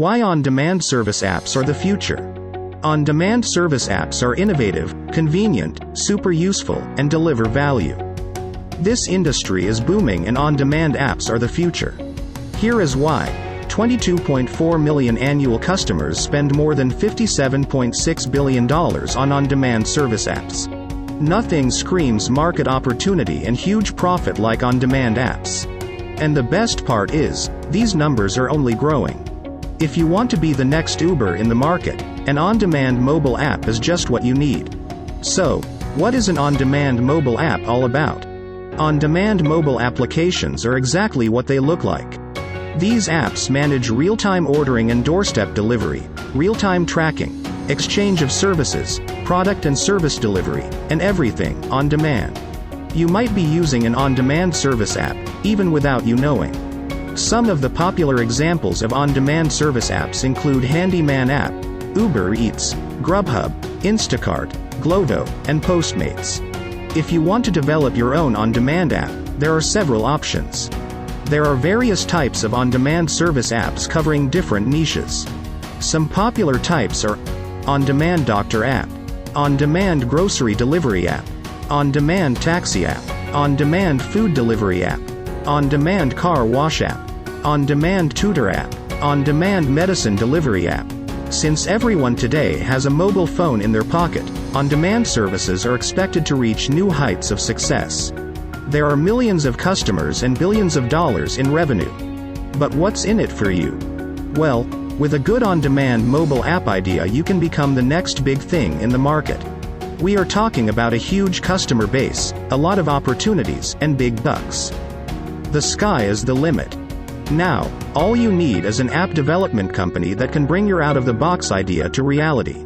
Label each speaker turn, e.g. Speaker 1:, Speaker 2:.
Speaker 1: Why on-demand service apps are the future. On-demand service apps are innovative, convenient, super useful, and deliver value. This industry is booming and on-demand apps are the future. Here is why. 22.4 million annual customers spend more than $57.6 billion on on-demand service apps. Nothing screams market opportunity and huge profit like on-demand apps. And the best part is, these numbers are only growing. If you want to be the next Uber in the market, an on-demand mobile app is just what you need. So, what is an on-demand mobile app all about? On-demand mobile applications are exactly what they look like. These apps manage real-time ordering and doorstep delivery, real-time tracking, exchange of services, product and service delivery, and everything on demand. You might be using an on-demand service app, even without you knowing. Some of the popular examples of on-demand service apps include Handyman app, Uber Eats, Grubhub, Instacart, Glovo, and Postmates. If you want to develop your own on-demand app, there are several options. There are various types of on-demand service apps covering different niches. Some popular types are on-demand doctor app, on-demand grocery delivery app, on-demand taxi app, on-demand food delivery app, on-demand car wash app, on-demand tutor app, on-demand medicine delivery app. Since everyone today has a mobile phone in their pocket, on-demand services are expected to reach new heights of success. There are millions of customers and billions of dollars in revenue. But what's in it for you? Well, with a good on-demand mobile app idea you can become the next big thing in the market. We are talking about a huge customer base, a lot of opportunities, and big bucks. The sky is the limit. Now, all you need is an app development company that can bring your out-of-the-box idea to reality.